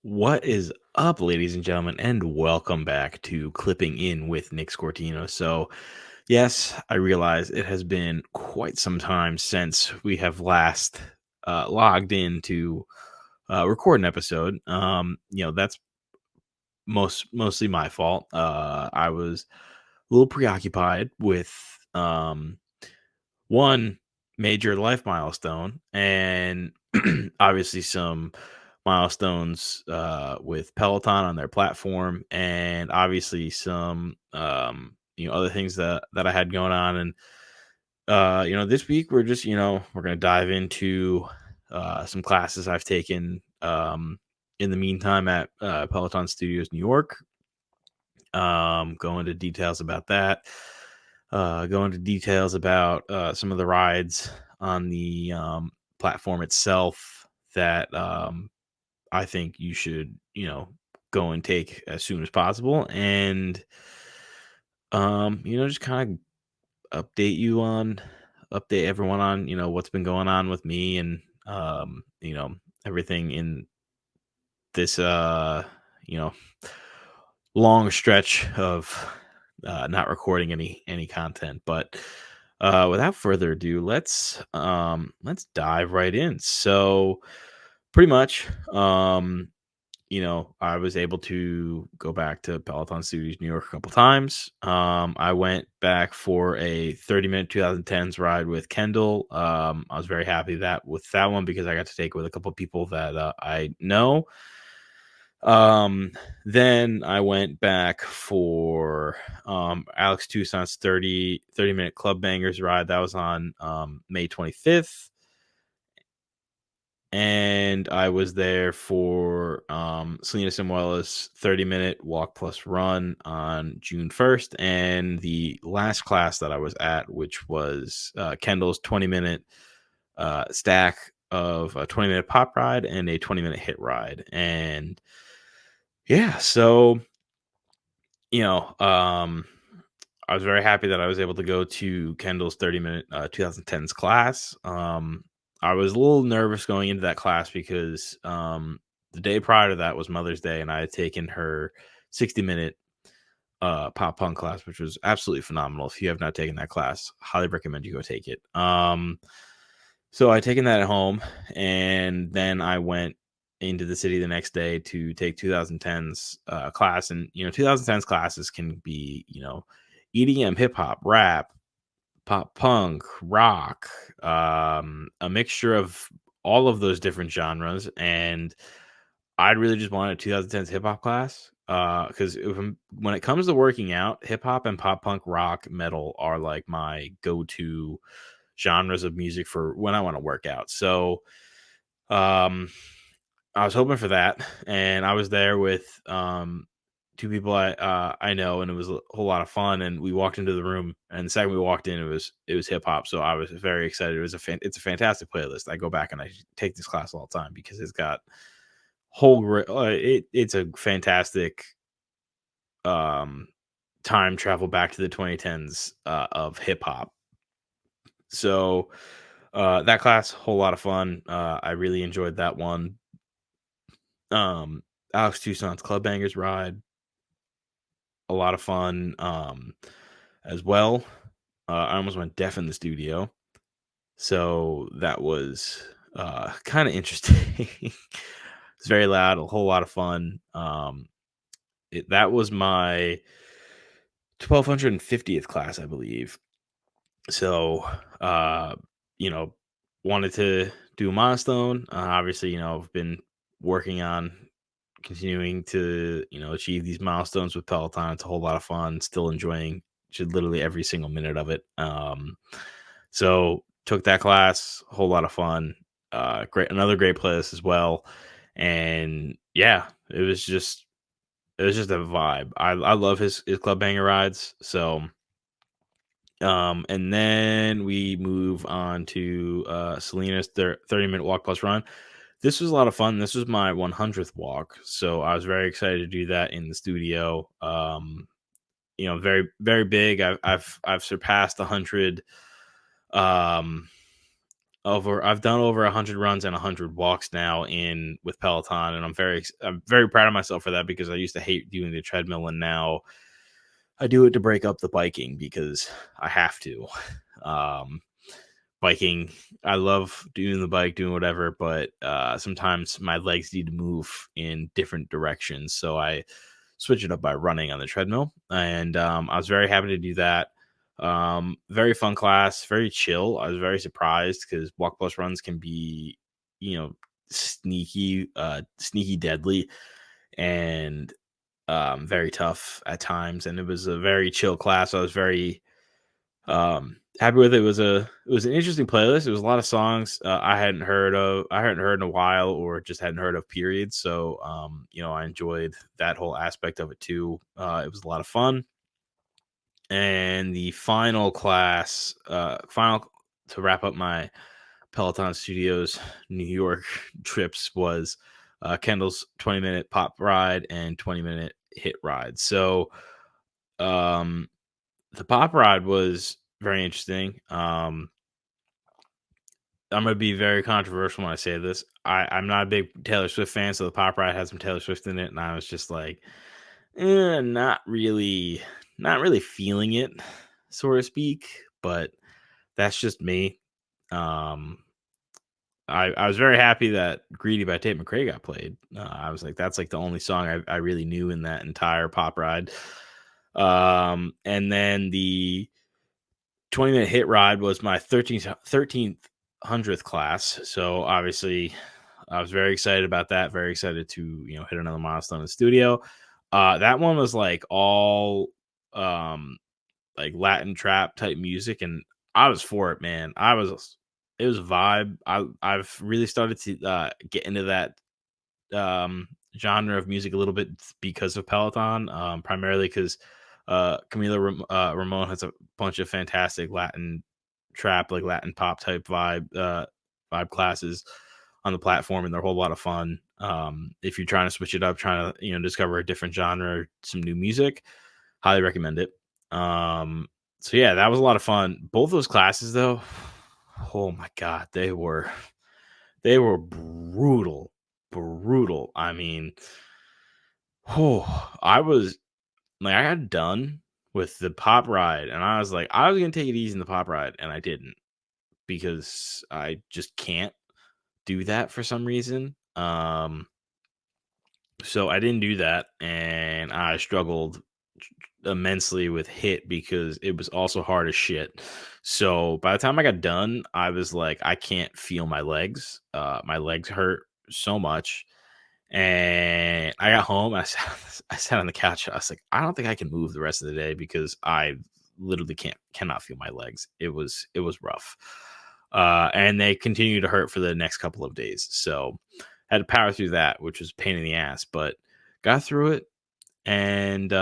What is up, ladies and gentlemen, and welcome back to Clipping In with Nick Scortino. So, yes, I realize it has been quite some time since we have last logged in to record an episode. That's mostly my fault. I was a little preoccupied with one major life milestone and obviously some milestones with Peloton on their platform, and obviously some other things that I had going on. And this week we're going to dive into some classes I've taken in the meantime at Peloton Studios New York. Go into details about that. Go into details about some of the rides on the platform itself that I think you should, go and take as soon as possible. And, just kind of update everyone on, what's been going on with me and, everything in this, you know, long stretch of not recording any content. But without further ado, let's dive right in. So pretty much, I was able to go back to Peloton Studios New York a couple times. I went back for a 30-minute 2010s ride with Kendall. I was very happy with that one because I got to take it with a couple of people that I know. Um, then I went back for Alex Toussaint's 30-minute Club Bangers ride. That was on May 25th. And I was there for Selena Samuela's 30-minute walk plus run on June 1st. And the last class that I was at, which was Kendall's 20-minute stack of a 20-minute pop ride and a 20-minute hit ride. And yeah, so, you know, um, I was very happy that I was able to go to Kendall's 30-minute 2010s class. I was a little nervous going into that class because the day prior to that was Mother's Day, and I had taken her 60-minute pop punk class, which was absolutely phenomenal. If you have not taken that class, highly recommend you go take it. So I taken that at home, and then I went into the city the next day to take 2010's class. And 2010's classes can be EDM, hip hop, rap, pop punk, rock, a mixture of all of those different genres. And I really just wanted a 2010's hip hop class because when it comes to working out, hip hop and pop punk, rock, metal are like my go-to genres of music for when I want to work out. So um, I was hoping for that, and I was there with two people I know, and it was a whole lot of fun. And we walked into the room, and the second we walked in, it was hip hop. So I was very excited. It's a fantastic playlist. I go back and I take this class all the time because it's got it's a fantastic um time travel back to the 2010s of hip hop. So that class, whole lot of fun. I really enjoyed that one. Um, Alex Toussaint's Club Bangers ride, a lot of fun. As well. I almost went deaf in the studio, so that was kind of interesting. It's very loud, a whole lot of fun. That was my 1250th class, I believe. So, uh, you know, wanted to do a milestone. Obviously, I've been working on continuing to, achieve these milestones with Peloton. It's a whole lot of fun. Still enjoying literally every single minute of it. So took that class, a whole lot of fun. Another great playlist as well. And yeah, it was just a vibe. I love his club banger rides. So and then we move on to Selena's 30-minute walk plus run. This was a lot of fun. This was my 100th walk, so I was very excited to do that in the studio. Very very big. I've surpassed 100 um I've done over 100 runs and 100 walks now in with Peloton, and I'm very proud of myself for that because I used to hate doing the treadmill, and now I do it to break up the biking because I have to. Um, Biking, I love doing the bike, doing whatever, but sometimes my legs need to move in different directions, so I switch it up by running on the treadmill, and I was very happy to do that. Very fun class, very chill. I was very surprised because walk plus runs can be, you know, sneaky deadly, and very tough at times. And it was a very chill class. I was very happy with it. It was an interesting playlist. It was a lot of songs I hadn't heard in a while, or just hadn't heard of, period. So I enjoyed that whole aspect of it too. It was a lot of fun. And the final to wrap up my Peloton Studios New York trips was Kendall's 20-minute pop ride and 20-minute hit ride. So um the pop ride was very interesting. I'm gonna be very controversial when I say this. I'm not a big Taylor Swift fan, so the pop ride had some Taylor Swift in it, and I was just like, not really feeling it, so to speak. But that's just me. Um, I was very happy that "Greedy" by Tate McRae got played. I was like, that's like the only song I really knew in that entire pop ride. And then the 20-minute hit ride was my 1300th class. So obviously I was very excited about that. Very excited to, hit another milestone in the studio. That one was like all like Latin trap type music, and I was for it, man. It was a vibe. I've really started to get into that genre of music a little bit because of Peloton, primarily because Ramon has a bunch of fantastic Latin trap, like Latin pop type vibe classes on the platform, and they're a whole lot of fun. If you're trying to switch it up, trying to discover a different genre, some new music, highly recommend it. So yeah, that was a lot of fun. Both those classes, though, oh my god, they were brutal, brutal. I mean, I was like, I got done with the pop ride, and I was like, I was gonna take it easy in the pop ride, and I didn't because I just can't do that for some reason. So I didn't do that, and I struggled immensely with hit because it was also hard as shit. So by the time I got done, I was like, I can't feel my legs. My legs hurt so much. And I got home. I sat on the couch. I was like, I don't think I can move the rest of the day because I literally cannot feel my legs. It was rough, and they continued to hurt for the next couple of days. So I had to power through that, which was a pain in the ass, but got through it. And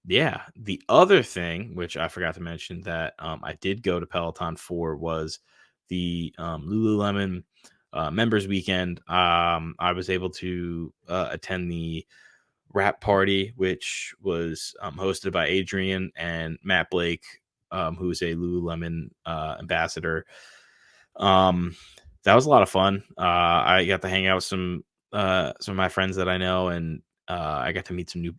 yeah, the other thing which I forgot to mention that I did go to Peloton for was the Lululemon members weekend. I was able to attend the wrap party, which was hosted by Adrian and Matt Blake, who's a Lululemon ambassador. Um, that was a lot of fun. I got to hang out with some of my friends that I know, and I got to meet some new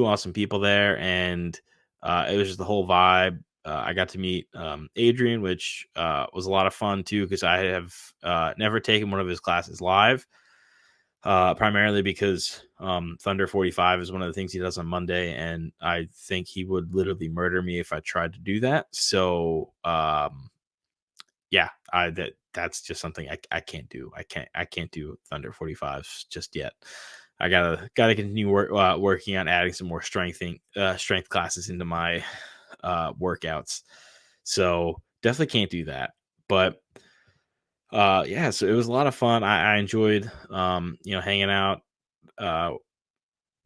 awesome people there, and it was just the whole vibe. I got to meet Adrian, which was a lot of fun too, because I have never taken one of his classes live, primarily because Thunder 45 is one of the things he does on Monday, and I think he would literally murder me if I tried to do that. So yeah, that's just something I can't do. I can't do Thunder 45s just yet. I gotta continue working on adding some more strength classes into my workouts. So definitely can't do that. But yeah, so it was a lot of fun. I enjoyed hanging out uh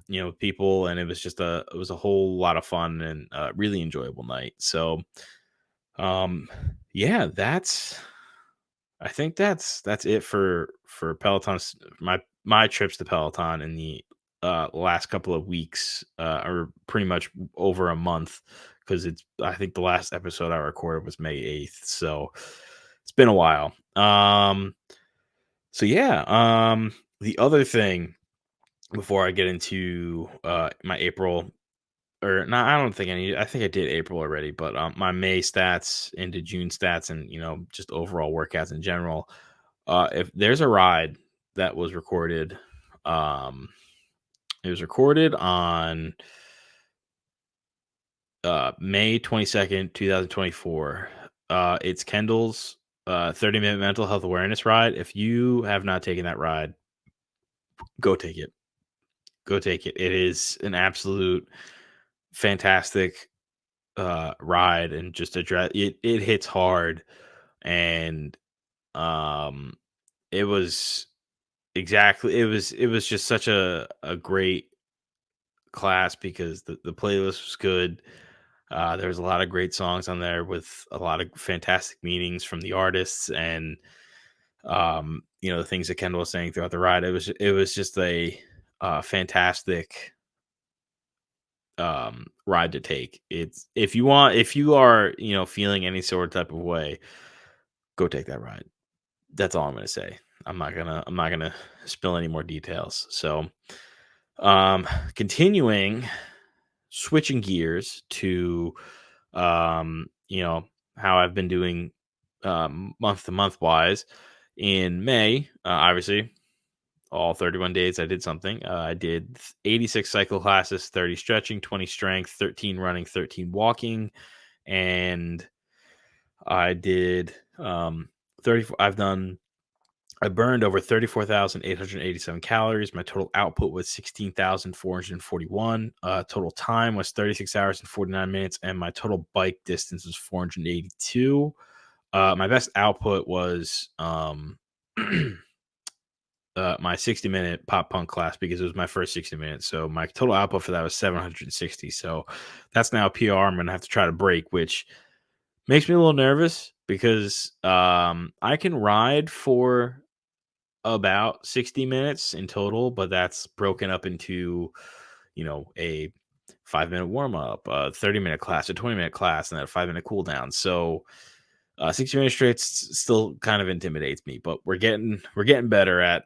with people, and it was a whole lot of fun and really enjoyable night. So um yeah, I think that's it for Peloton. My trips to Peloton in the last couple of weeks, or pretty much over a month, because I think the last episode I recorded was May 8th. So It's been a while. So yeah, the other thing before I get into my April, or no, I don't think I think I did April already, but my May stats into June stats and just overall workouts in general. If there's a ride that was recorded, um, it was recorded on May 22nd, 2024. It's Kendall's 30-minute mental health awareness ride. If you have not taken that ride, go take it. Go take it. It is an absolute fantastic ride, and just address it hits hard. And um it was it was just such a great class because the playlist was good. There was a lot of great songs on there with a lot of fantastic meanings from the artists, and the things that Kendall was saying throughout the ride. It was just a fantastic ride to take. It's if you are feeling any sort of type of way, go take that ride. That's all I'm gonna say. I'm not gonna spill any more details. So um continuing, switching gears to how I've been doing month to month wise. In May, obviously all 31 days I did something. I did 86 cycle classes, 30 stretching, 20 strength, 13 running, 13 walking, and I did 34. I burned over 34,887 calories. My total output was 16,441. Total time was 36 hours and 49 minutes, and my total bike distance was 482. My best output was my 60-minute pop punk class because it was my first 60 minutes. So my total output for that was 760. So that's now a PR I'm going to have to try to break, which makes me a little nervous because I can ride for about 60 minutes in total, but that's broken up into, a 5-minute warm up, a 30-minute class, a 20-minute class, and then a 5-minute cool down. So 60 minutes straight still kind of intimidates me, but we're getting better at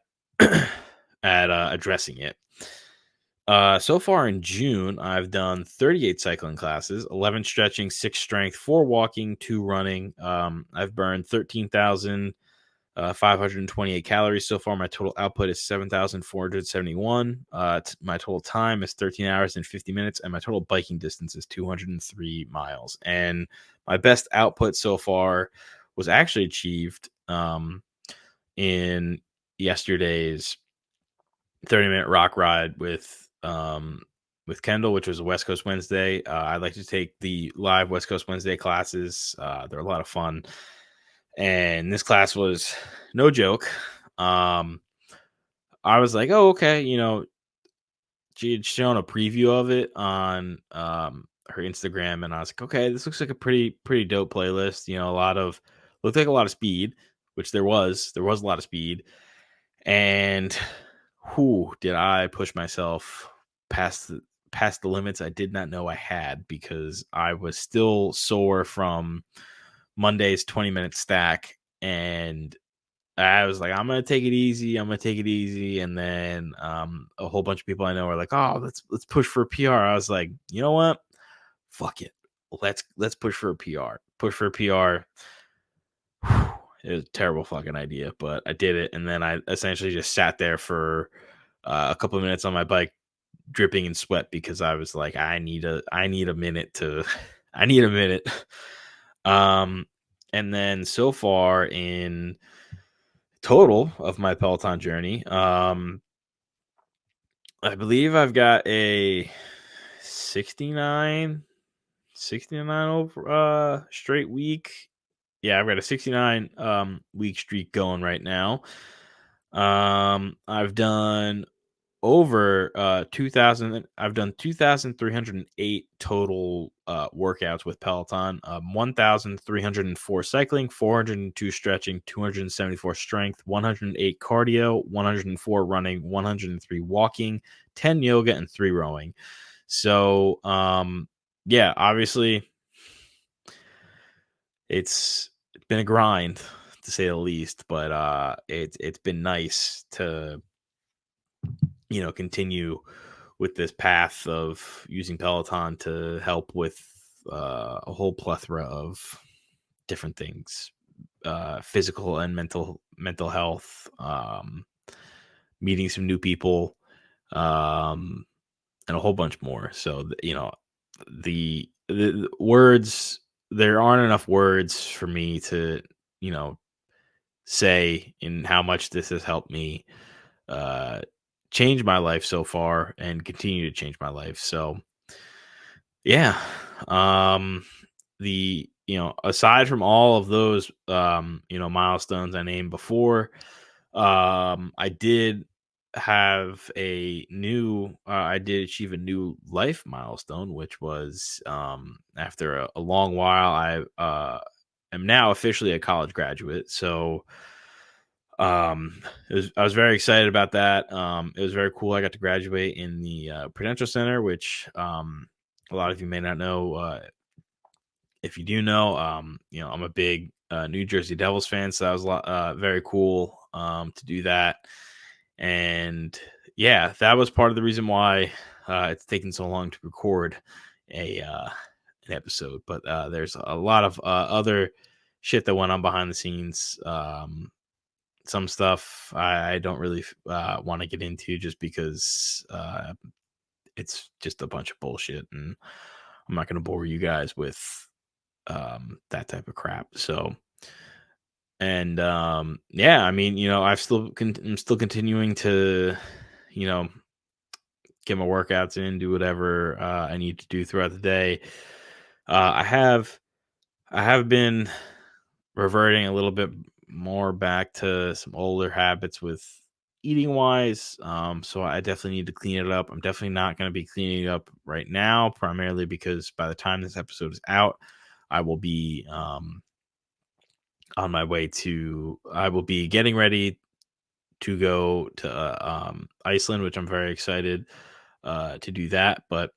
at addressing it. So far in June, I've done 38 cycling classes, 11 stretching, 6 strength, 4 walking, 2 running. I've burned 13,528 calories so far. My total output is 7,471. My total time is 13 hours and 50 minutes, and my total biking distance is 203 miles. And my best output so far was actually achieved in yesterday's 30-minute rock ride with Kendall, which was a West Coast Wednesday. I like to take the live West Coast Wednesday classes. They're a lot of fun, and this class was no joke. Um, I was like, oh, okay, she had shown a preview of it on her Instagram, and I was like, okay, this looks like a pretty dope playlist. Looked like a lot of speed, which there was a lot of speed, and who did I push myself past the limits I did not know I had, because I was still sore from Monday's 20-minute stack, and I was like, I'm gonna take it easy. I'm gonna take it easy. And then a whole bunch of people I know are like, oh, let's push for a PR. I was like, you know what? Fuck it. Let's push for a PR. Push for a PR. It was a terrible fucking idea, but I did it. And then I essentially just sat there for a couple of minutes on my bike, dripping in sweat, because I was like, I need a minute to I need a minute. Um and then so far in total of my Peloton journey, I believe I've got a 69 69 over straight week. Yeah, I've got a 69 week streak going right now. I've done over 2000. I've done 2,308 total workouts with Peloton. 1,304 cycling, 402 stretching, 274 strength, 108 cardio, 104 running, 103 walking, 10 yoga, and 3 rowing. So yeah, obviously it's been a grind to say the least. But it's been nice to continue with this path of using Peloton to help with a whole plethora of different things, physical and mental health, meeting some new people, um, and a whole bunch more. So the words, there aren't enough words for me to you know say in how much this has helped me uh, change my life so far and continue to change my life. So yeah, um, aside from all of those milestones I named before, I did I did achieve a new life milestone, which was after a long while, am now officially a college graduate. So I was very excited about that. It was very cool. I got to graduate in the Prudential Center, which a lot of you may not know. If you do know, I'm a big New Jersey Devils fan, so that was very cool to do that. And yeah, that was part of the reason why it's taken so long to record a an episode. But there's a lot of other shit that went on behind the scenes. Some stuff I don't really want to get into just because it's just a bunch of bullshit, and I'm not going to bore you guys with that type of crap. So, and yeah, I mean, I'm still continuing to, you know, get my workouts in, do whatever I need to do throughout the day. I have been reverting a little bit more back to some older habits with eating wise. So I definitely need to clean it up. I'm definitely not going to be cleaning it up right now, primarily because by the time this episode is out, I will be I will be getting ready to go to Iceland, which I'm very excited to do that. But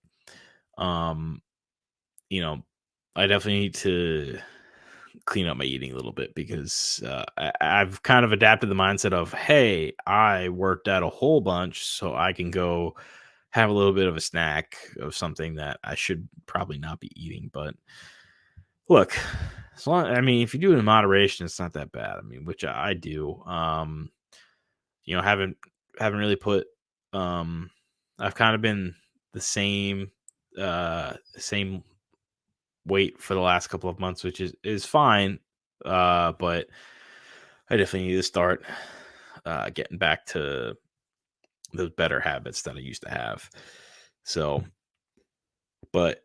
um, you know, I definitely need to clean up my eating a little bit because I've kind of adapted the mindset of, hey, I worked out a whole bunch, so I can go have a little bit of a snack of something that I should probably not be eating. But look, I mean, if you do it in moderation, it's not that bad. I mean, which I do. Haven't really put. Um, I've kind of been the same weight for the last couple of months, which is fine. But I definitely need to start getting back to those better habits that I used to have. So, but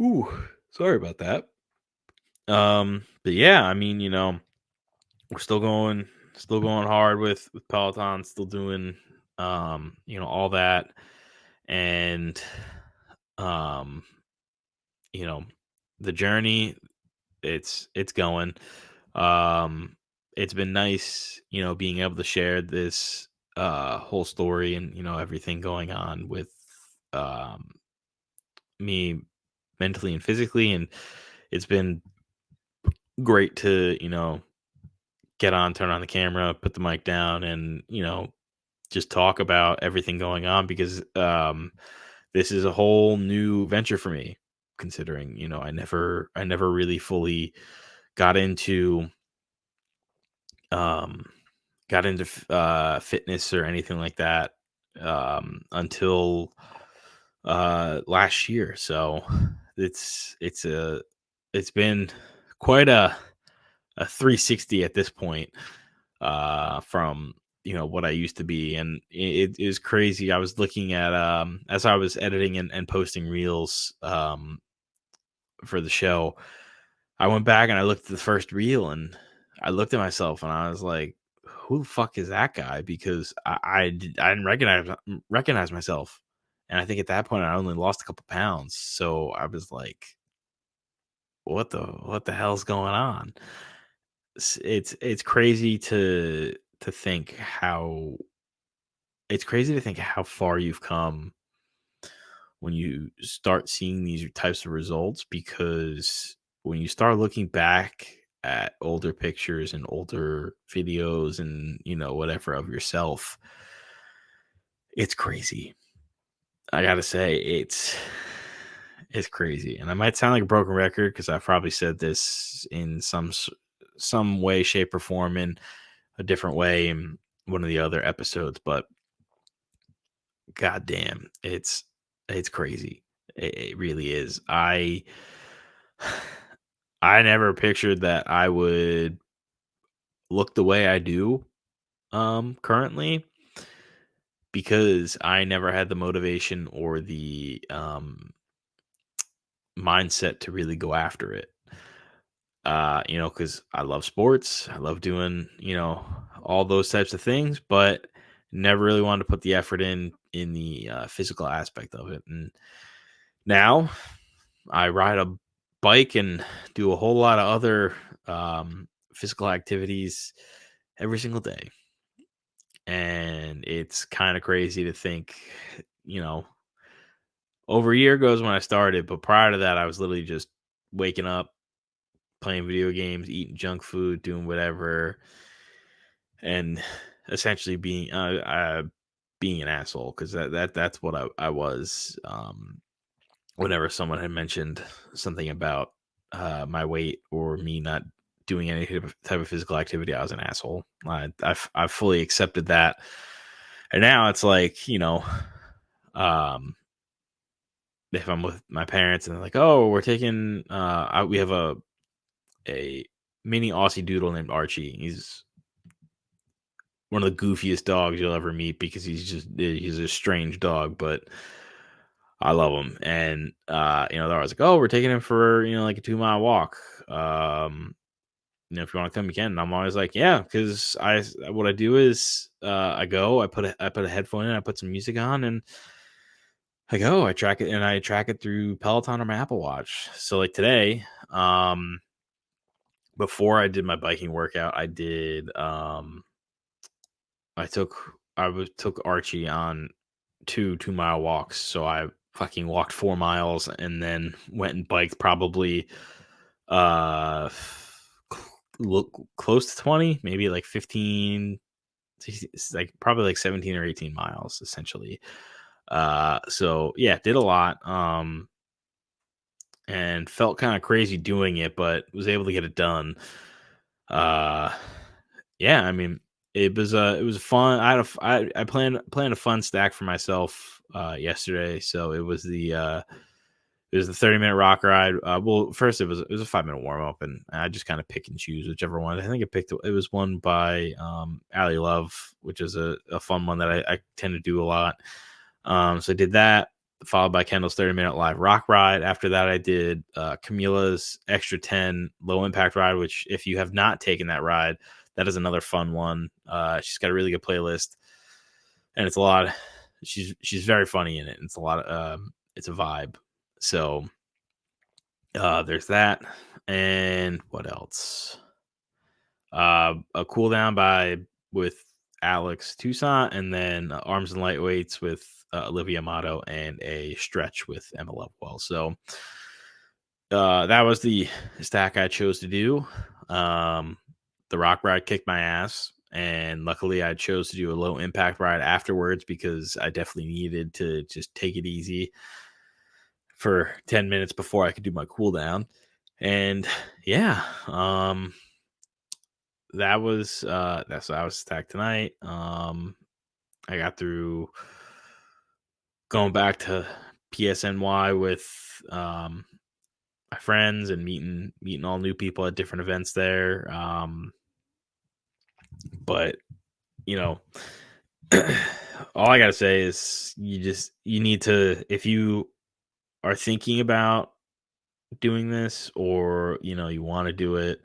ooh, sorry about that. But yeah, I mean, we're still going hard with Peloton, still doing all that. And um, you know, the journey, it's going. Um, it's been nice, being able to share this whole story and everything going on with um me mentally and physically, and it's been great to turn on the camera, put the mic down, and just talk about everything going on because this is a whole new venture for me, considering I never really fully got into um fitness or anything like that until last year. So it's been quite a 360 at this point from what I used to be, and it is crazy. I was looking at as I was editing and posting reels for the show, I went back and I looked at the first reel, and I looked at myself and I was like, who the fuck is that guy? Because I didn't recognize myself, and I think at that point I only lost a couple pounds, so I was like, what the hell's going on? It's crazy to think how it's crazy to think how far you've come when you start seeing these types of results, because when you start looking back at older pictures and older videos and, whatever of yourself, it's crazy. I gotta say, it's crazy, and I might sound like a broken record because I've probably said this in some way, shape, or form in a different way in one of the other episodes, but goddamn, it's crazy. It really is. I never pictured that I would look the way I do currently, because I never had the motivation or the mindset to really go after it. Because I love sports, I love doing, all those types of things, but never really wanted to put the effort in the physical aspect of it. And now I ride a bike and do a whole lot of other physical activities every single day. And it's kind of crazy to think, you know, over a year ago is when I started, but prior to that, I was literally just waking up, playing video games, eating junk food, doing whatever, and essentially being an asshole, because that's what I was. Whenever someone had mentioned something about my weight or me not doing any type of physical activity, I was an asshole. I've fully accepted that, and now it's like, um, if I'm with my parents and they're like, "Oh, we're taking," we have a mini Aussie Doodle named Archie. He's one of the goofiest dogs you'll ever meet because he's a strange dog, but I love him. And they're always like, "Oh, we're taking him for like a 2 mile walk. Um, if you want to come, you can." And I'm always like, "Yeah," because what I do is I put a headphone in, I put some music on, and I track it, and I track it through Peloton or my Apple Watch. So like today, before I did my biking workout, I took Archie on 2 2 mile walks. So I fucking walked 4 miles and then went and biked probably uh look close to 20, maybe like 15, it's like probably like 17 or 18 miles essentially. So yeah, did a lot. And felt kind of crazy doing it, but was able to get it done. Uh yeah, I mean, it was fun. I planned a fun stack for myself yesterday. So it was the 30-minute rock ride. Well, first it was a 5-minute warm up, and I just kind of pick and choose whichever one. I think it was one by Allie Love, which is a fun one that I tend to do a lot. So I did that, followed by Kendall's 30-minute live rock ride. After that, I did Camila's Extra 10 low impact ride, which if you have not taken that ride, that is another fun one. She's got a really good playlist, and it's a lot. She's very funny in it. It's a lot of it's a vibe. So there's that. And what else? A cool down with Alex Toussaint, and then arms and lightweights with Olivia Amato, and a stretch with Emma Lovewell. So that was the stack I chose to do. The rock ride kicked my ass, and luckily I chose to do a low impact ride afterwards because I definitely needed to just take it easy for 10 minutes before I could do my cool down. And yeah, that's what I was stacked tonight. I got through going back to PSNY with my friends and meeting all new people at different events there. But you know, all I gotta say is you need to, if you are thinking about doing this, or you want to do it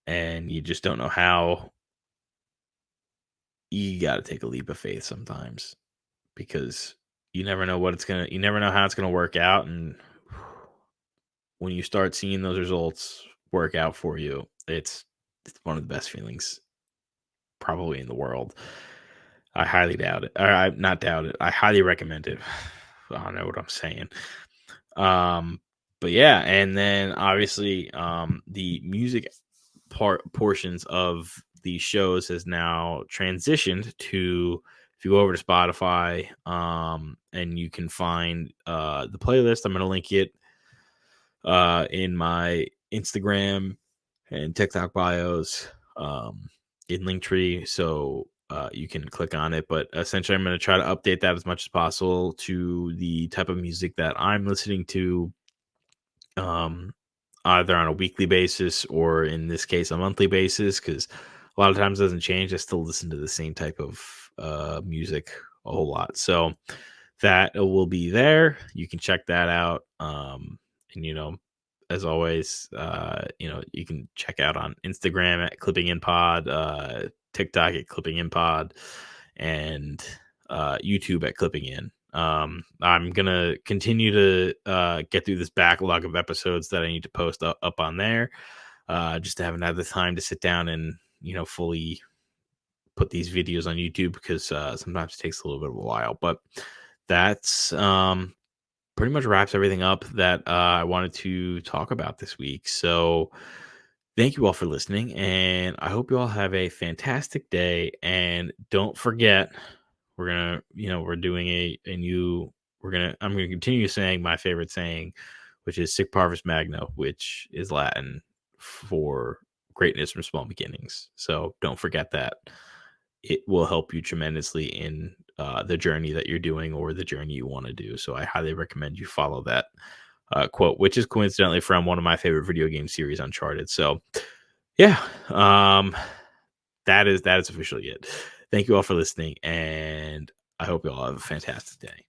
and you just don't know how, you got to take a leap of faith sometimes, because you never know how it's gonna work out. And when you start seeing those results work out for you, it's one of the best feelings probably in the world. I highly doubt it. Or I not doubt it. I highly recommend it. I don't know what I'm saying. Um, But yeah, and then obviously the music portions of the shows has now transitioned to, if you go over to Spotify, and you can find the playlist. I'm gonna link it in my Instagram and TikTok bios, in Linktree, so you can click on it. But essentially, I'm going to try to update that as much as possible to the type of music that I'm listening to, um, either on a weekly basis or, in this case, a monthly basis. Because a lot of times it doesn't change. I still listen to the same type of music a whole lot. So that will be there. You can check that out. And as always, you can check out on Instagram at Clipping In Pod, TikTok at Clipping In Pod, and YouTube at Clipping In. I'm gonna continue to get through this backlog of episodes that I need to post up on there, just to have another time to sit down and fully put these videos on YouTube, because sometimes it takes a little bit of a while. But that's pretty much wraps everything up that I wanted to talk about this week. So thank you all for listening, and I hope you all have a fantastic day. And don't forget, we're doing a new, I'm gonna continue saying my favorite saying, which is Sic Parvis Magna, which is Latin for greatness from small beginnings. So don't forget that. It will help you tremendously in the journey that you're doing, or the journey you want to do. So I highly recommend you follow that quote, which is coincidentally from one of my favorite video game series, Uncharted. So yeah, that is officially it. Thank you all for listening, and I hope you all have a fantastic day.